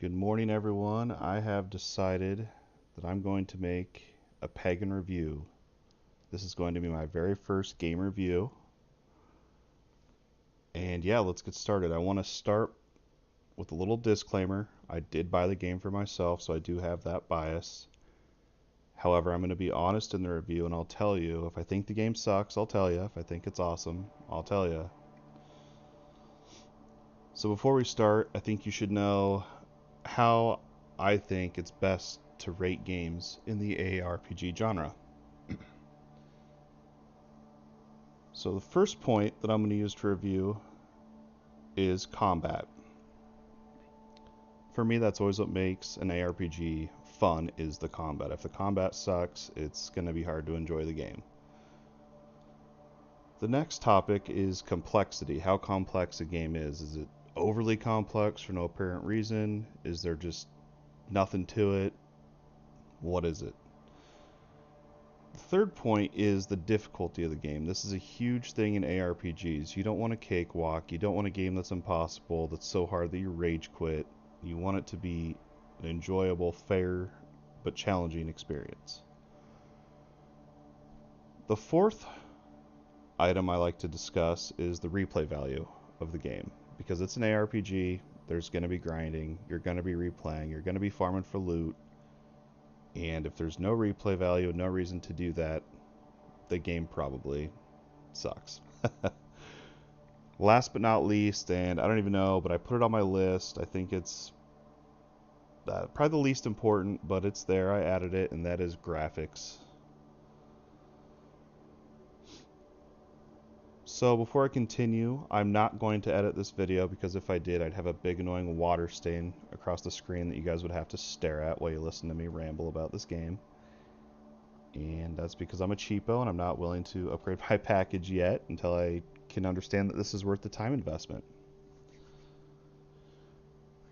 Good morning, everyone. I have decided that I'm going to make a pagan review. This is going to be my very first game review. And yeah, let's get started. I want to start with a little disclaimer. I did buy the game for myself, so I do have that bias. However, I'm going to be honest in the review and I'll tell you if I think the game sucks, I'll tell you. If I think it's awesome, I'll tell you. So before we start, I think you should know how I think it's best to rate games in the ARPG genre. So the first point that I'm going to use to review is combat. For me, that's always what makes an ARPG fun, is the combat. If the combat sucks, it's going to be hard to enjoy the game. The next topic is complexity, how complex a game is. Is it overly complex for no apparent reason? Is there just nothing to it? What is it? The third point is the difficulty of the game. This is a huge thing in ARPGs. You don't want a cakewalk. You don't want a game that's impossible, that's so hard that you rage quit. You want it to be an enjoyable, fair, but challenging experience. The fourth item I like to discuss is the replay value of the game. Because it's an ARPG, there's going to be grinding, you're going to be replaying, you're going to be farming for loot, and if there's no replay value and no reason to do that, the game probably sucks. Last but not least, and I don't even know, but I put it on my list. I think it's probably the least important, but it's there. I added it, and that is graphics. So before I continue, I'm not going to edit this video because if I did, I'd have a big annoying water stain across the screen that you guys would have to stare at while you listen to me ramble about this game. And that's because I'm a cheapo and I'm not willing to upgrade my package yet until I can understand that this is worth the time investment.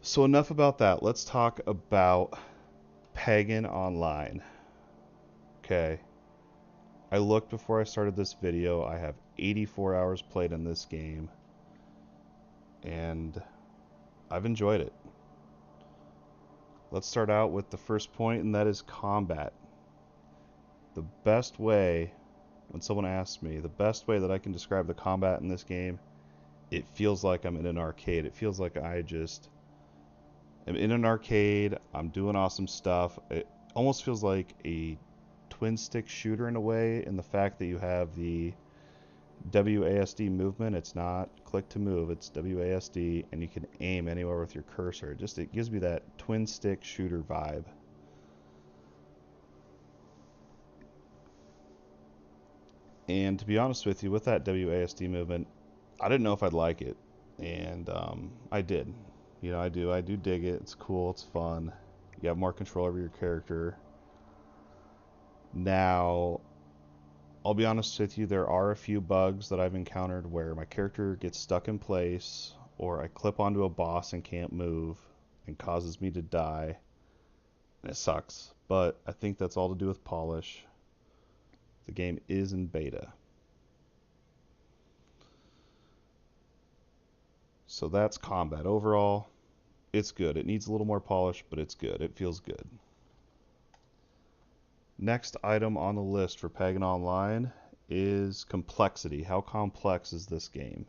So enough about that. Let's talk about Pagan Online. Okay. I looked before I started this video. I have 84 hours played in this game. And I've enjoyed it. Let's start out with the first point, and that is combat. The best way, when someone asks me, the best way that I can describe the combat in this game, it feels like I'm in an arcade. It feels like I just am in an arcade. I'm doing awesome stuff. It almost feels like a twin stick shooter in a way, in the fact that you have the WASD movement. It's not click to move, it's WASD, and you can aim anywhere with your cursor. It gives me that twin stick shooter vibe. And to be honest with you, with that WASD movement, I didn't know if I'd like it, and I did. I do dig it. It's cool. It's fun. You have more control over your character. Now, I'll be honest with you, there are a few bugs that I've encountered where my character gets stuck in place, or I clip onto a boss and can't move, and causes me to die, and it sucks. But I think that's all to do with polish. The game is in beta. So that's combat. Overall, it's good. It needs a little more polish, but it's good. It feels good. Next item on the list for Pagan Online is complexity. How complex is this game?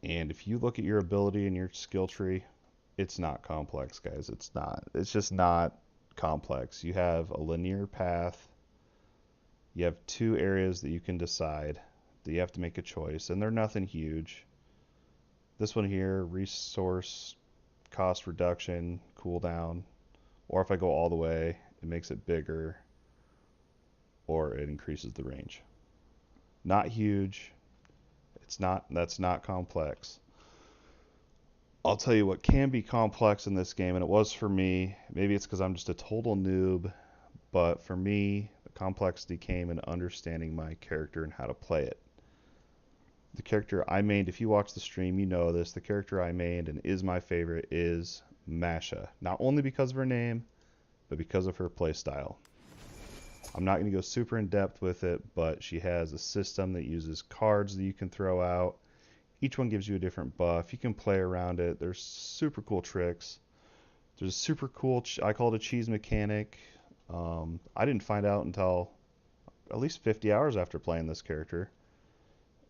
And if you look at your ability and your skill tree, it's not complex, guys. It's not. It's just not complex. You have a linear path. You have two areas that you can decide that you have to make a choice, and they're nothing huge. This one here, resource cost reduction, cooldown, or if I go all the way, it makes it bigger, or it increases the range. Not huge. That's not complex. I'll tell you what can be complex in this game, and it was for me. Maybe it's because I'm just a total noob, but for me, the complexity came in understanding my character and how to play it. The character I mained, if you watch the stream, you know this. The character I mained and is my favorite is Masha. Not only because of her name, but because of her playstyle. I'm not going to go super in depth with it, but she has a system that uses cards that you can throw out. Each one gives you a different buff. You can play around it. There's super cool tricks. There's a super cool, I call it a cheese mechanic. I didn't find out until at least 50 hours after playing this character.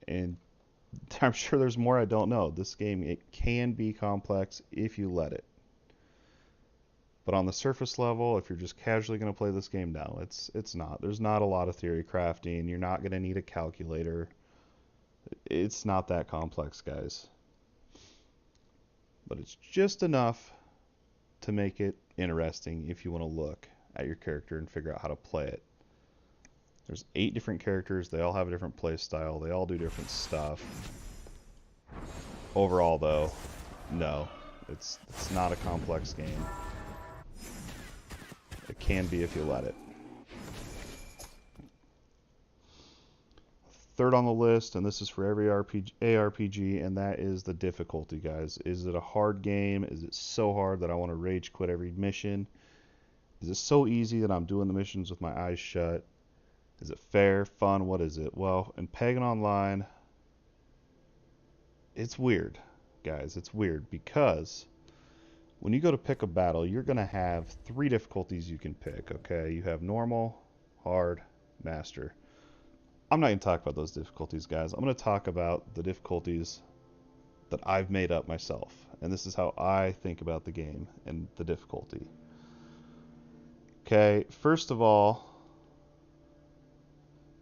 And I'm sure there's more I don't know. This game, it can be complex if you let it. But on the surface level, if you're just casually going to play this game now, it's not. There's not a lot of theory crafting. You're not going to need a calculator. It's not that complex, guys. But it's just enough to make it interesting if you want to look at your character and figure out how to play it. There's 8 different characters. They all have a different play style. They all do different stuff. Overall, though, no. It's not a complex game. It can be if you let it. Third on the list, and this is for every ARPG, and that is the difficulty, guys. Is it a hard game? Is it so hard that I want to rage quit every mission? Is it so easy that I'm doing the missions with my eyes shut? Is it fair, fun? What is it? Well, in PAGAN Online, it's weird, guys. It's weird because when you go to pick a battle, you're going to have 3 difficulties you can pick, okay? You have normal, hard, master. I'm not going to talk about those difficulties, guys. I'm going to talk about the difficulties that I've made up myself. And this is how I think about the game and the difficulty. Okay, first of all,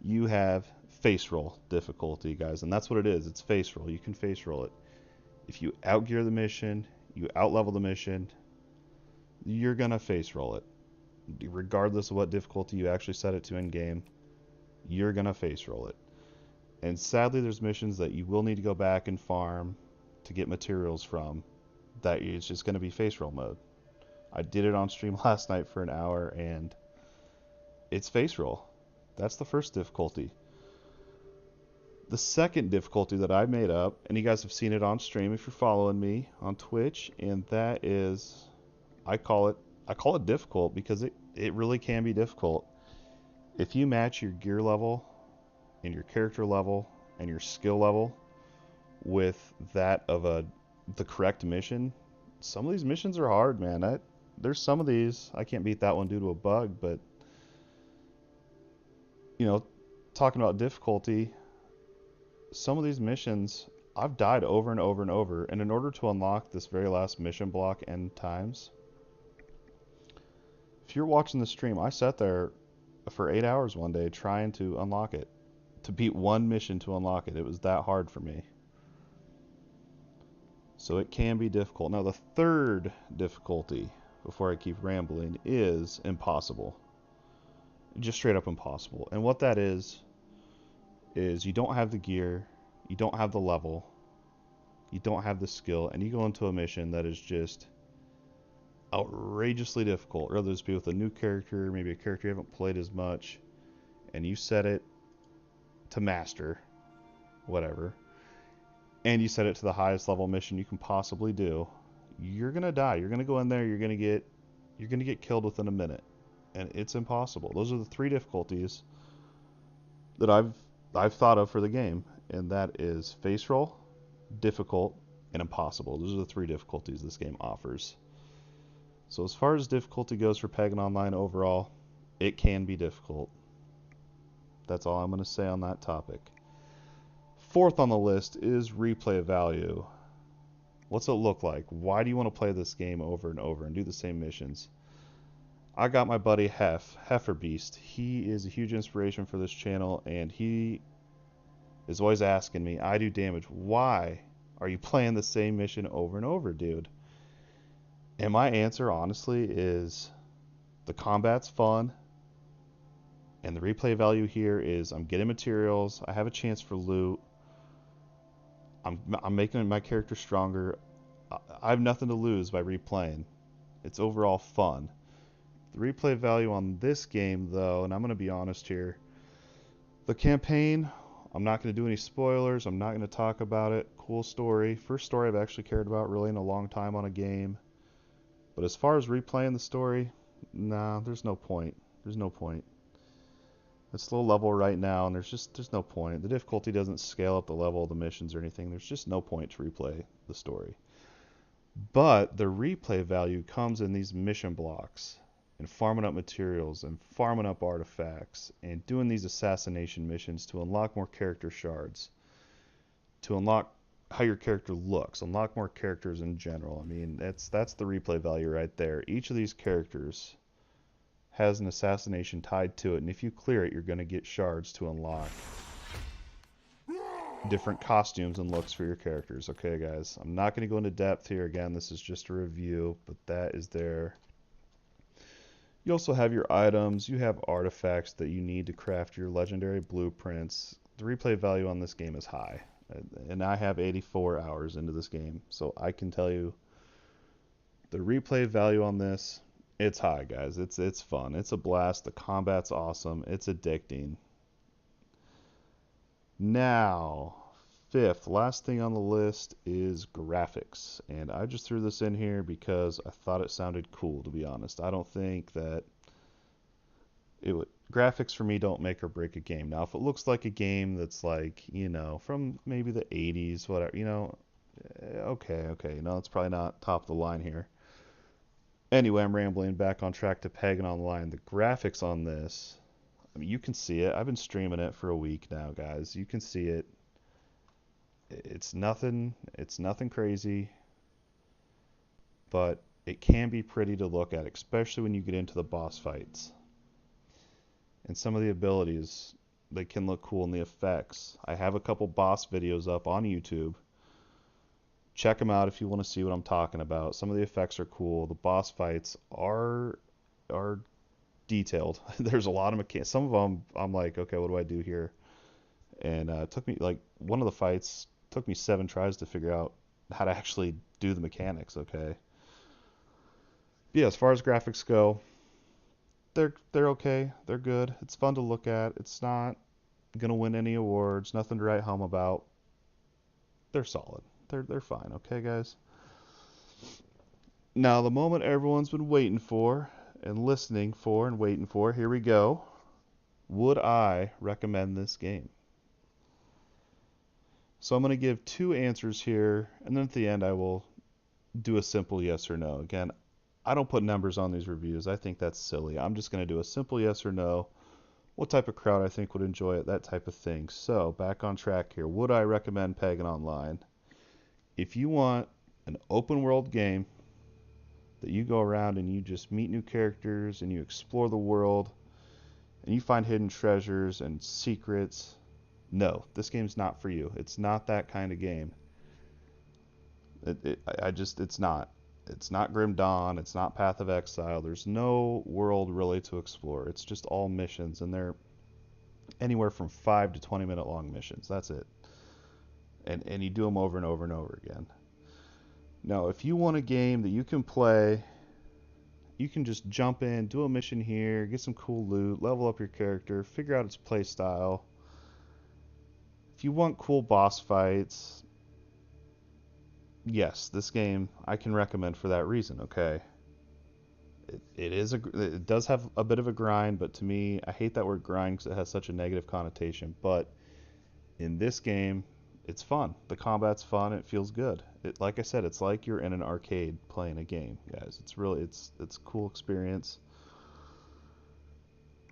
you have face roll difficulty, guys. And that's what it is. It's face roll. You can face roll it. If you outgear the mission, you outlevel the mission, you're going to face roll it. Regardless of what difficulty you actually set it to in game, you're going to face roll it. And sadly, there's missions that you will need to go back and farm to get materials from that it's just going to be face roll mode. I did it on stream last night for an hour, and it's face roll. That's the first difficulty. The second difficulty that I made up, and you guys have seen it on stream if you're following me on Twitch, and that is, I call it difficult because it really can be difficult. If you match your gear level and your character level and your skill level with that of the correct mission, some of these missions are hard, man. There's some of these, I can't beat that one due to a bug, but you know, talking about difficulty, some of these missions I've died over and over and over, and in order to unlock this very last mission block n times, if you're watching the stream, I sat there for 8 hours one day trying to unlock it, to beat one mission to unlock it. It was that hard for me. So it can be difficult. Now the third difficulty, before I keep rambling, is impossible. Just straight up impossible. And what that is you don't have the gear, you don't have the level, you don't have the skill, and you go into a mission that is just outrageously difficult. Whether this be with a new character, maybe a character you haven't played as much, and you set it to master, whatever, and you set it to the highest level mission you can possibly do, you're gonna die. You're gonna go in there, you're gonna get killed within a minute. And it's impossible. Those are the 3 difficulties that I've thought of for the game, and that is face roll, difficult, and impossible. Those are the 3 difficulties this game offers. So as far as difficulty goes for PAGAN Online overall, it can be difficult. That's all I'm going to say on that topic. Fourth on the list is replay value. What's it look like? Why do you want to play this game over and over and do the same missions? I got my buddy Hefferbeast. He is a huge inspiration for this channel, and he is always asking me, I do damage, why are you playing the same mission over and over, dude? And my answer, honestly, is the combat's fun, and the replay value here is I'm getting materials, I have a chance for loot, I'm making my character stronger, I have nothing to lose by replaying. It's overall fun. The replay value on this game, though, and I'm going to be honest here, the campaign, I'm not going to do any spoilers, I'm not going to talk about it. Cool story. First story I've actually cared about really in a long time on a game. But as far as replaying the story, nah, there's no point. There's no point. It's low level right now, and there's no point. The difficulty doesn't scale up the level of the missions or anything. There's just no point to replay the story. But the replay value comes in these mission blocks and farming up materials and farming up artifacts and doing these assassination missions to unlock more character shards, to unlock how your character looks, unlock more characters in general. I mean, that's the replay value right there. Each of these characters has an assassination tied to it, and if you clear it, you're going to get shards to unlock different costumes and looks for your characters. Okay, guys, I'm not going to go into depth here. Again, this is just a review, but that is there. You also have your items, you have artifacts that you need to craft your legendary blueprints. The replay value on this game is high, and I have 84 hours into this game, so I can tell you the replay value on this, it's high, guys. It's fun. It's a blast. The combat's awesome. It's addicting. Now, fifth, last thing on the list is graphics. And I just threw this in here because I thought it sounded cool, to be honest. I don't think that graphics for me don't make or break a game. Now, if it looks like a game that's like, from maybe the 80s, whatever, okay, it's probably not top of the line here. Anyway, I'm rambling. Back on track to Pagan Online. The graphics on this, I mean, you can see it. I've been streaming it for a week now, guys. You can see it. It's nothing crazy, but it can be pretty to look at, especially when you get into the boss fights. And some of the abilities, they can look cool in the effects. I have a couple boss videos up on YouTube. Check them out if you want to see what I'm talking about. Some of the effects are cool. The boss fights are detailed. There's a lot of mechanics. Some of them I'm like, okay, what do I do here? And it took me, like, one of the fights took me 7 tries to figure out how to actually do the mechanics. Okay. But yeah, as far as graphics go, they're okay. They're good. It's fun to look at. It's not gonna win any awards. Nothing to write home about. They're solid. They're fine. Okay, guys. Now, the moment everyone's been waiting for and listening for and waiting for, here we go. Would I recommend this game? So I'm going to give 2 answers here, and then at the end I will do a simple yes or no. Again, I don't put numbers on these reviews. I think that's silly. I'm just going to do a simple yes or no. What type of crowd I think would enjoy it, that type of thing. So, back on track here. Would I recommend Pagan Online? If you want an open world game that you go around and you just meet new characters and you explore the world and you find hidden treasures and secrets, no, this game's not for you. It's not that kind of game. It's not. It's not Grim Dawn. It's not Path of Exile. There's no world really to explore. It's just all missions, and they're anywhere from 5 to 20-minute long missions. That's it. And you do them over and over and over again. Now, if you want a game that you can play, you can just jump in, do a mission here, get some cool loot, level up your character, figure out its play style. If you want cool boss fights, yes, this game I can recommend for that reason. Okay, it does have a bit of a grind, but to me, I hate that word grind because it has such a negative connotation. But in this game, it's fun. The combat's fun. It feels good. Like I said, it's like you're in an arcade playing a game, guys. It's a cool experience.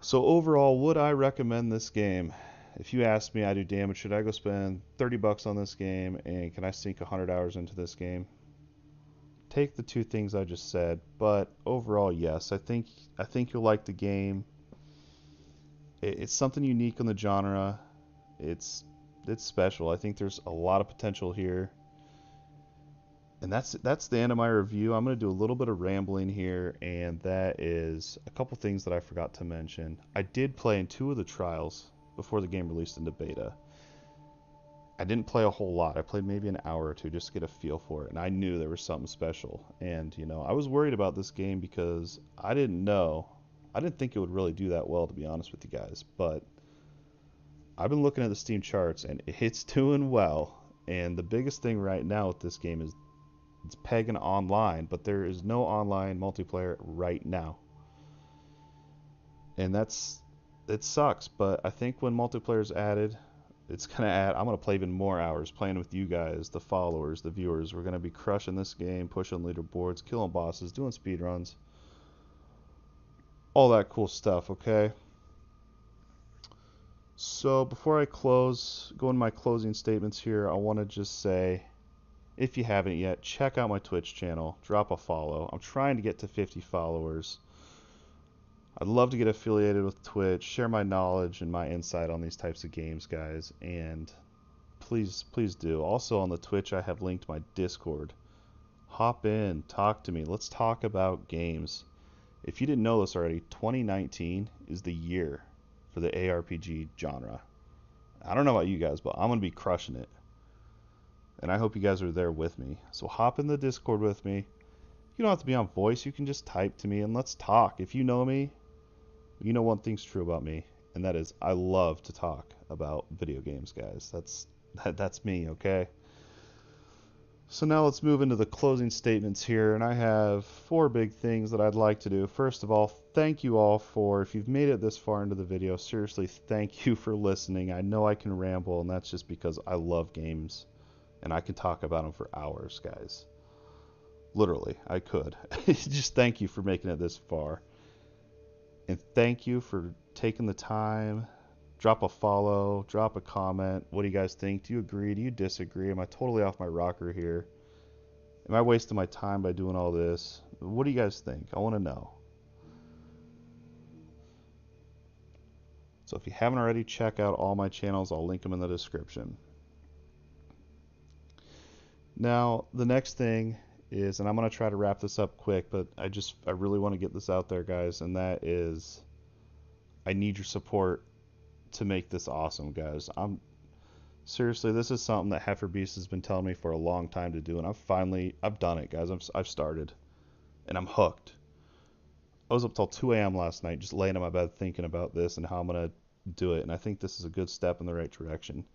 So overall, would I recommend this game? If you ask me, I do damage. Should I go spend $30 on this game, and can I sink 100 hours into this game? Take the 2 things I just said, but overall, yes. I think you'll like the game. It's something unique in the genre. It's special. I think there's a lot of potential here. And that's the end of my review. I'm going to do a little bit of rambling here, and that is a couple things that I forgot to mention. I did play in 2 of the trials before the game released into beta. I didn't play a whole lot. I played maybe an hour or 2 just to get a feel for it, and I knew there was something special. And, I was worried about this game because I didn't think it would really do that well, to be honest with you guys. But I've been looking at the Steam charts, and it's doing well. And the biggest thing right now with this game is it's Pagan Online, but there is no online multiplayer right now. And it sucks, but I think when multiplayer is added, It's gonna add. I'm gonna play even more hours playing with you guys, the followers, the viewers. We're gonna be crushing this game, pushing leaderboards, killing bosses, doing speedruns, all that cool stuff. Okay. So before I go into my closing statements here, I want to just say, if you haven't yet, check out my Twitch channel. Drop a follow. I'm trying to get to 50 followers. I'd love to get affiliated with Twitch, share my knowledge and my insight on these types of games, guys, and please, please do. Also on the Twitch, I have linked my Discord. Hop in, talk to me. Let's talk about games. If you didn't know this already, 2019 is the year for the ARPG genre. I don't know about you guys, but I'm going to be crushing it. And I hope you guys are there with me. So hop in the Discord with me. You don't have to be on voice. You can just type to me and let's talk. If you know me, you know one thing's true about me, and that is I love to talk about video games, guys. That's me, okay? So now let's move into the closing statements here, and I have 4 big things that I'd like to do. First of all, thank you all for, if you've made it this far into the video, seriously, thank you for listening. I know I can ramble, and that's just because I love games, and I can talk about them for hours, guys. Literally, I could. Just thank you for making it this far. And thank you for taking the time. Drop a follow, drop a comment. What do you guys think? Do you agree? Do you disagree? Am I totally off my rocker here? Am I wasting my time by doing all this? What do you guys think? I want to know. So if you haven't already, check out all my channels. I'll link them in the description. Now, the next thing is, and I'm going to try to wrap this up quick, but I really want to get this out there, guys, and that is I need your support to make this awesome, guys. Seriously, this is something that Hefferbeast has been telling me for a long time to do, and I've done it, guys. I've started, and I'm hooked. I was up till 2 a.m. last night just laying in my bed thinking about this and how I'm going to do it, and I think this is a good step in the right direction.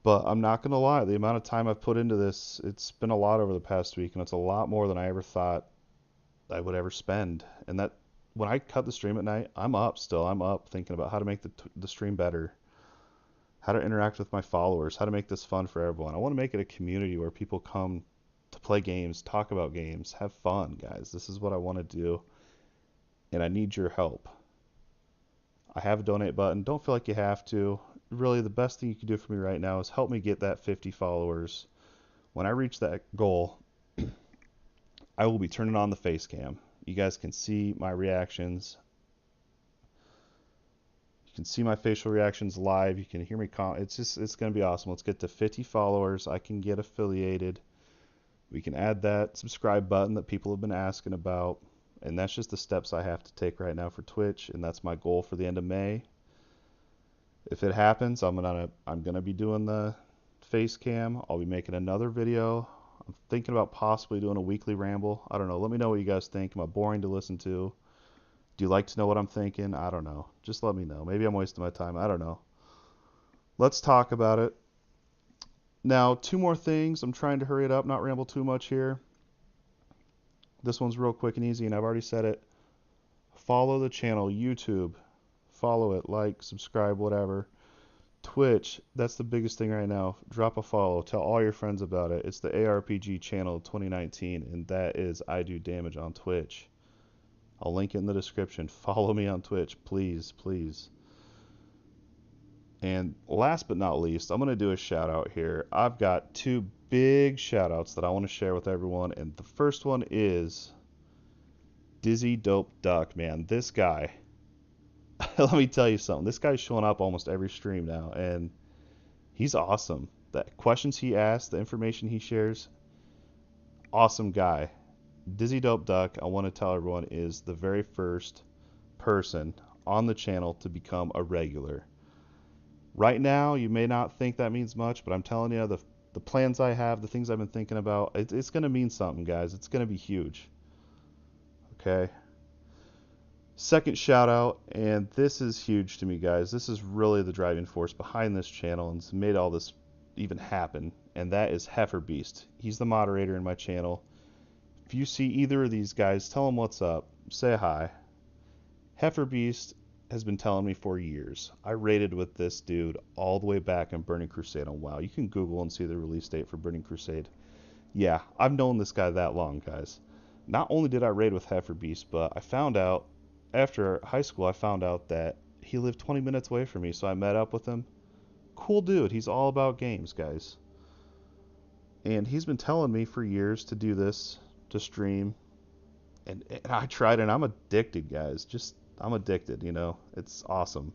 But I'm not going to lie, the amount of time I've put into this, it's been a lot over the past week, and it's a lot more than I ever thought I would ever spend. And that, when I cut the stream at night, I'm up still. I'm up thinking about how to make the stream better, how to interact with my followers, how to make this fun for everyone. I want to make it a community where people come to play games, talk about games, have fun, guys. This is what I want to do, and I need your help. I have a donate button. Don't feel like you have to. Really, the best thing you can do for me right now is help me get that 50 followers. When I reach that goal, I will be turning on the face cam. You guys can see my reactions. You can see my facial reactions live. You can hear me. It's going to be awesome. Let's get to 50 followers. I can get affiliated. We can add that subscribe button that people have been asking about. And that's just the steps I have to take right now for Twitch, and that's my goal for the end of May. If it happens, I'm gonna be doing the face cam. I'll be making another video. I'm thinking about possibly doing a weekly ramble. I don't know. Let me know what you guys think. Am I boring to listen to? Do you like to know what I'm thinking? I don't know. Just let me know. Maybe I'm wasting my time. I don't know. Let's talk about it. Now, 2 more things. I'm trying to hurry it up, not ramble too much here. This one's real quick and easy, and I've already said it. Follow the channel, YouTube. Follow it, like, subscribe, whatever. Twitch, that's the biggest thing right now. Drop a follow. Tell all your friends about it. It's the ARPG channel 2019, and that is I Do Damage on Twitch. I'll link it in the description. Follow me on Twitch, please, please. And last but not least, I'm going to do a shout out here. I've got 2 big shout outs that I want to share with everyone, and the first one is DizzyDopeDuck, man. This guy, let me tell you something. This guy's showing up almost every stream now, and he's awesome. The questions he asks, the information he shares, awesome guy. DizzyDopeDuck, I want to tell everyone, is the very first person on the channel to become a regular. Right now, you may not think that means much, but I'm telling you, the plans I have, the things I've been thinking about, it's going to mean something, guys. It's going to be huge. Okay? Second shout out, and this is huge to me, guys. This is really the driving force behind this channel and it's made all this even happen, and that is Hefferbeast. He's the moderator in my channel. If you see either of these guys, tell them what's up. Say hi. Hefferbeast has been telling me for years. I raided with this dude all the way back in Burning Crusade on WoW. You can Google and see the release date for Burning Crusade. Yeah, I've known this guy that long, guys. Not only did I raid with Hefferbeast, but I found out after high school, I found out that he lived 20 minutes away from me, so I met up with him. Cool dude. He's all about games, guys. And he's been telling me for years to do this, to stream. And I tried and I'm addicted, guys. I'm addicted, you know. It's awesome.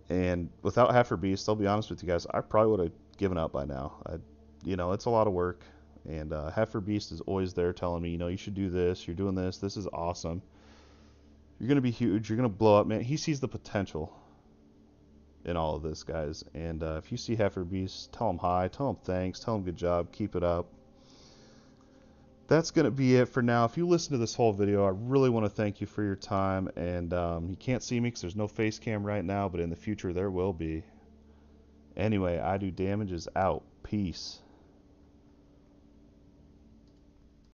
And without Hefferbeast, I'll be honest with you guys, I probably would have given up by now. It's a lot of work. And Hefferbeast is always there telling me, you should do this. You're doing this. This is awesome. You're going to be huge. You're going to blow up, man. He sees the potential in all of this, guys. And if you see Hefferbeast, tell him hi, tell him thanks, tell him good job, keep it up. That's going to be it for now. If you listen to this whole video, I really want to thank you for your time. And you can't see me because there's no face cam right now, but in the future there will be. Anyway, I Do Damage is out. Peace.